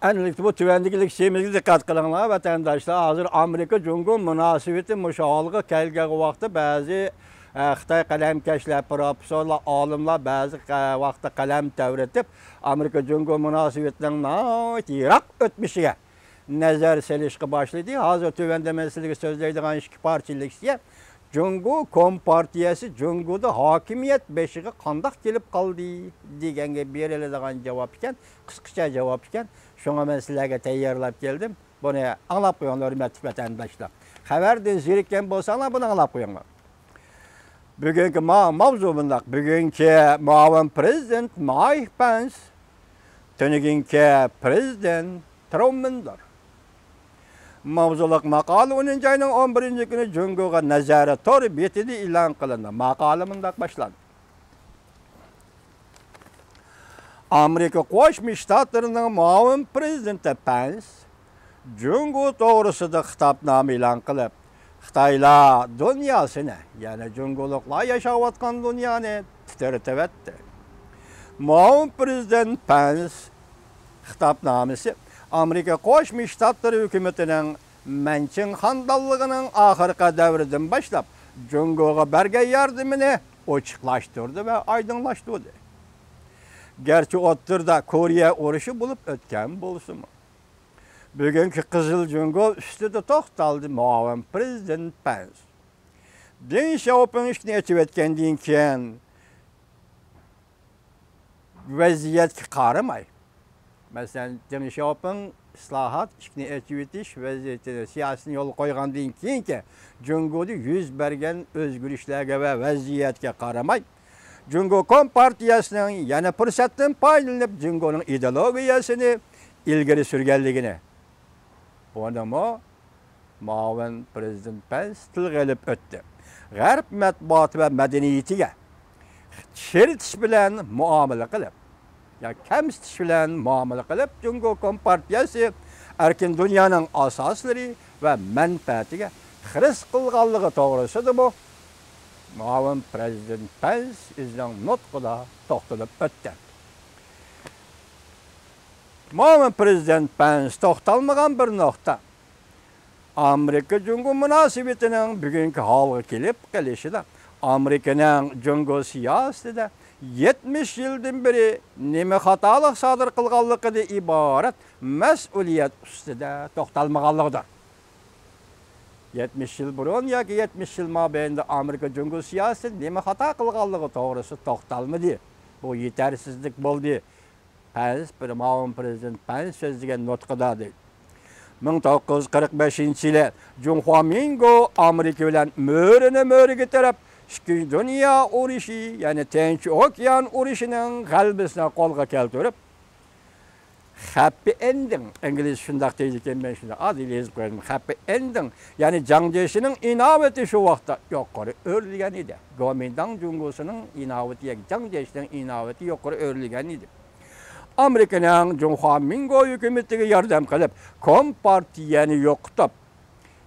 Enlikte bu tüvendikilik şeyimizge dikkat kılınlar vatandaşlar. Hazır Amerika-Jungo münasebeti müşahalığı kelgəgi vaxtı bəzi Xitay qalemkeşler, profesorlar, alimler bəzi vaxtda qalem təvretib Amerika-Jungo münasebetinin Irak ötmüşüge nəzər selişki başladı. Hazır tüvendemesizliği sözleydiğin iki partilikse Jungo Kompartiyası Jungo'da hakimiyet beşiği kandak gelip kaldı degenge beriladigan cevap iken, kısaca cevap iken. Şuna ben sizlerge tayyorlab geldim. Bunu anlap koyunlar hürmetli vatandaşlar. Xabardan zirikken bolsalar bunu anlap koyunlar. Bugünkü mavzu bundak. Bugünkü muavin prezident Mike Pence, tönünkü prezident Trump'ındır. Mavzuluk makalı 10. ayının 11. günü Jungo'ga nazaret tor betidi ilan kılındı. Makalı bundak başlandı. Amerika Qo'shma Shtatlarının muavin prezidenti Pence, Jungo to'g'risida xitobnoma e'lon qilib, Xitoylar dunyosini, ya'ni Jungoluklar yashayotgan dunyoni titratib. Muavin prezident Pence xitobnomasi Amerika Qo'shma Shtatlari hukumatining Manchun xandalligining oxirgi davridan boshlab Jungoga bergan yordamini ochiqlashtirdi va oydinlashtirdi. Gerçi o'ttirda Koreya urushi bo'lib o'tgan bo'lsin. Bugünkü Qizil Jungo ustida to'xtaldi muavin prezident Pence. Deng Xiaoping ishni aytib o'tgandan keyin vaziyatga qaramay, masalan, Deng Xiaoping islohot ishni aytib o'tish vaziyatini siyosiy yo'l qo'ygandan keyin Jungoda yuz bergan o'zgarishlarga va vaziyatga qaramay Jungo Kompartiyasının yana fursatdan foydalanib Jungoning ideologiyasini ilgari surganligini bunu muavin prezident Pence tilga olib o'tdi. G'arb matbuoti va madaniyatiga cheritish bilan muomala qilib, kamsitish bilan muomala qilib Jungo Kompartiyasi erkin dunyoning asoslari va manfaatiga xiris qilganligi to'g'risida bu muavin prezident Pence o'zining nutqida to'xtalib o'tdi. Muavin prezident Pence to'xtalmagan bir nuqta Amerika-Jungo munosabatining bugungi holga kelib qolishida Amerikaning Jungo siyosatida 70 yildan beri nima xatolik sodir qilganligidan iborat mas'uliyat ustida to'xtalmaganligidir. 70 yıl burun yoki 70 yıl mobaynida Amerika-Jungo siyosati nima xato qilganligi to'g'risida to'xtalmadi. Bu yetersizlik bo'ldi. Pence, muavin prezident Pence so'zlagan nutqida dedi. 1945-yili Junxuamingo Amerika bilan mo'riga taraf ikki dunyo urushi, ya'ni Tinch okean urushining g'alabasini qo'lga keltirib, happy ending, İngiliz şundak deydi ki ben şundak adıyla yazıp koydum. Happy ending, yani Cangdeşi'nin inaveti şu vakta yukarı örülgen idi. Kuomintang Jungo'sunun inaveti, Cangdeşi'nin inaveti yukarı örülgen idi. Amerika'nın Junxuamingo hükümetiga yordam qilib, Kompartiyani yo'qotib,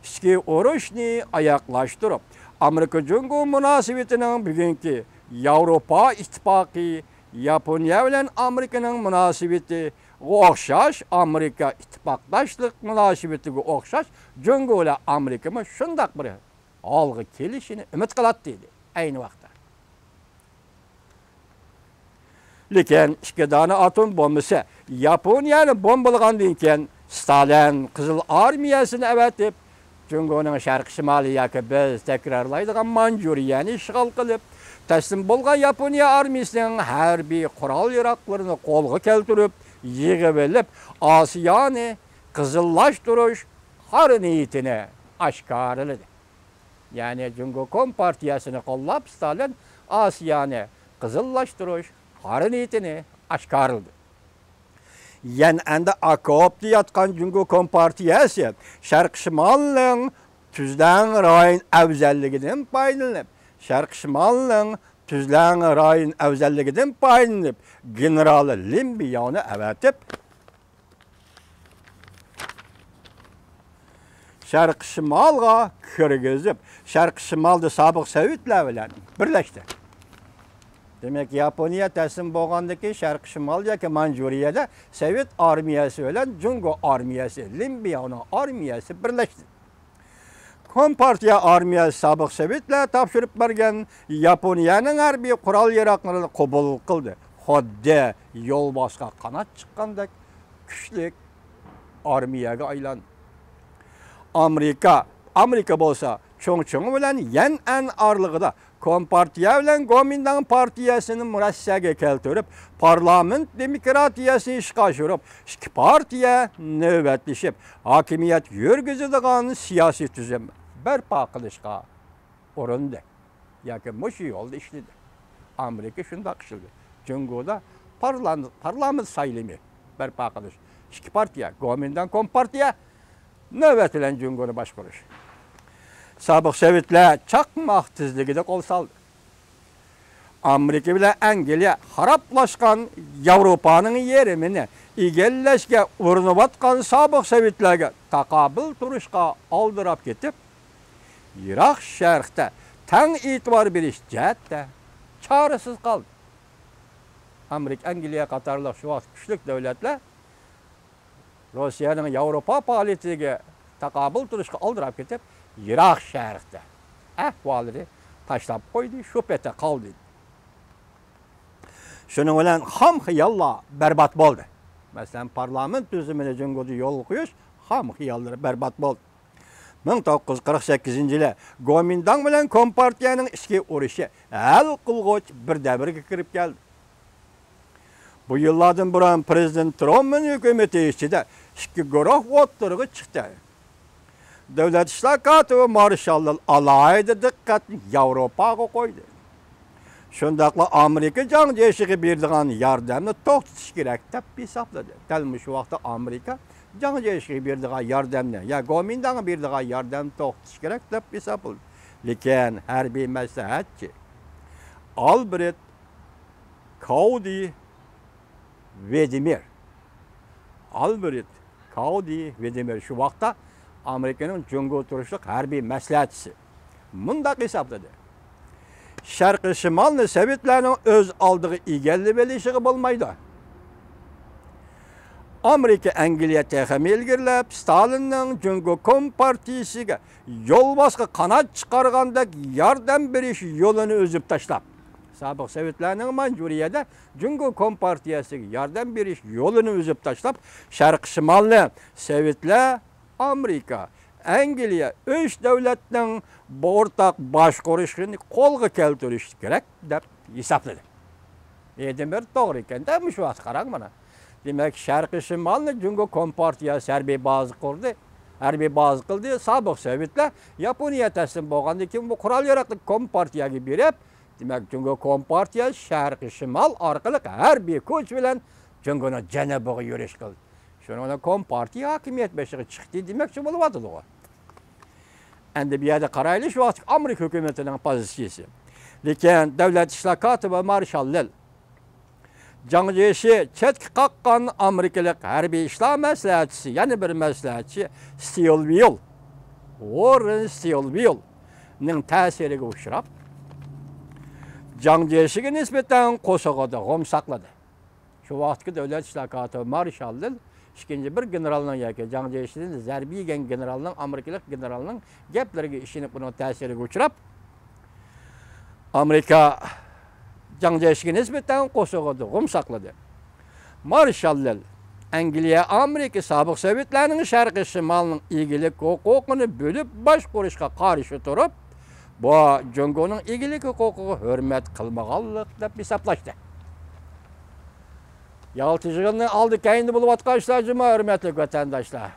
ichki urushni oyoqlashtirib, Amerika-Jungo munosabatining bugungi Yevropa ittifoqi, Yaponiya bilan Amerikaning munosabati o'xshash, Amerika ittifoqdoshlik munosabatiga o'xshash Jungo bilan Amerika shundoq bir holga kelishini umid qiladi dedi ayni vaqtda. Lekin ikki dona atom bombasi Yaponiyani bombalagandan keyin Stalin Qizil armiyasini avatib Jungoning sharq shimoliy yoki biz takrorlaydigan Manjuriyani ishg'ol qilib, taslim bo'lgan Yaponiya armiyasining harbiy qurol-yarog'larini qo'lga keltirib, yig'ib olib, Osiyoni qizillashtirish niyatini oshkorladi. Ya'ni Jungo Kompartiyasini qo'llab Stalin Osiyoni qizillashtirish niyatini oshkorladi. Yani anda akopda yatkan Jungo Kompartiyasi Sharq Shimolning Tuzlan rayon afzalligidan foydalanib, Sharq Shimolning Tuzlan rayon afzalligidan foydalanib, general Limbiyoni avatib Sharq Shimolga kirgizib, Sharq Shimolda sobiq Sovetlar bilan birlashdi. Demek Yaponiya teslim bolgandaki Şarkı Şimal yoki Manjuriyada Sovet armiyasi bilan Jungo armiyasi, Limbiyaning armiyasi birlashdi. Kompartiya armiyasi sobiq Sovetlar topshirib bergan Yaponiyaning harbiy qurol-yarog'larini qabul qildi. Xuddi yo'l boshqa qanot chiqqandek kuchli armiyaga aylandi. Amerika bo'lsa cho'ng bilan Yan'an orlig'ida Kompartiya bilan Kuomintang partiyasini murassaga keltirib, parlament demokratiyasini ishga oshirib, ikki partiya navbatlashib, hokimiyat yurgizadigan siyosiy tuzum barpo qilishga urindi. Yoki mush yo'lda ishladi. Amerika shunday qildi. Jungoda parlament saylimi barpo qilish. Ikki partiya, Kuomintang Kompartiya navbat bilan Jungoni boshqarish. Sobiq Sovetlar chaqmoq tezligida qo'l soldi. Amerika bilan Angliya xaroblashgan Yevropaning yerimini egallashga urinayotgan sobiq Sovetlarga taqobil turishga oldirib ketib, Iroq sharqda tang e'tibor berish jihatda chorasiz qoldi. Amerika, Angliya qatorli shu vaqt kuchli davlatlar Rossiyaning Yevropa faoliyatiga taqobil turishga oldirib ketib, Iroq sharqda ahvolini tashlab qo'ydi, shu peta qoldi. Shuning bilan ham xiyollar barbod bo'ldi. Masalan, parlament tuzumini Jungoda yo'l qo'yish ham xiyollar barbod bo'ldi. 1948-yili Kuomintang bilan Kompartiyaning ichki urushi hal qilg'uch bir davrga kirib keldi. Bu yillardan burun Prezident Trumpning hukumati ichida ikki guruh o'tirg'i chiqdi. Davlat ishlar katibi Marshall alayida diqqatni Yevropaga qo'ydi. Shundaqla Amerika jangjiyishiga beradigan yordamni to'xtatish kerak deb hisobladi. Dal shu vaqtda Amerika jangjiyishiga beradigan yordamni, ya Kuomintangga beradigan yordamni to'xtatish kerak deb hisobladi. Lekin harbiy maslahatchi Albert Cody Vedimir shu vaqtda Amerikaning Jungo turishliq harbiy maslahatchisi mundaq hisobladi. Sharqi Shimolni Sovetlarning o'z oldiga egallab olishiga bo'lmaydi. Amerika Angliya texam ilgirlab Stalinning Jungo Kompartiyasiga yo'l boshqa qanot chiqargandek yordam berish yo'lini o'zib tashlab, sobiq Sovetlarning Manjuriyada Jungo Kompartiyasiga yordam berish yo'lini o'zib tashlab, Sharqi Shimolni Sovetlar, Amerika, Angliya uch davlatning o'rtaq boshqarishini qo'lga keltirish kerak deb hisobladi. Edinburg to'g'ri ekan-da, shu vaqt qarang mana. Demak, Sharqi Shimolni Jungo Kompartiyasi harbiy baza qurdi. Harbiy baza qildi. Sobiq Sovetlar Yaponiya taslim bo'lgandan keyin bu qurol-yarog'li Kompartiyaga berib, demak, Jungo Kompartiya Sharqi Shimol orqali harbiy kuch bilan Jungoni janubiga yurish qildi. Shuningdek Kompartiya hokimiyat beshiga chiqdi demoqchi bo'lyapti. Endi bu yerda qaraylik, shu vaqt Amerika hukumatining pozitsiyasi. Lekin davlat ishlar kotibi Marshall jangjishi chetga qaqqan amerikalik harbiy ishlar maslahatchisi, yana bir maslahatchi Warren Stilwell ning ta'siriga uchrab, jangjishiga nisbatan qo'shig'ida g'om saqladi. Shu vaqtda davlat ishlar kotibi Marshall ikkinchi bir generalning yoki jangjishidan zarba yegan generalning, amerikalik generalning gaplariga ishinib, uning ta'siriga uchrab, Amerika jangjishiga nisbatan qo'shig'ida g'om saqladi. Marshall Angliya, Amerika sobiq Sovetlarning Sharqi Shimolning egilik huquqini bo'lib boshqarishga qarshi turib, bu Jungoning egilik huquqiga hurmat qilmaganlik deb hisoblashdi. Yaltı yığını aldı kayını bulup atkaçlar cuma hürmetli vatandaşlar.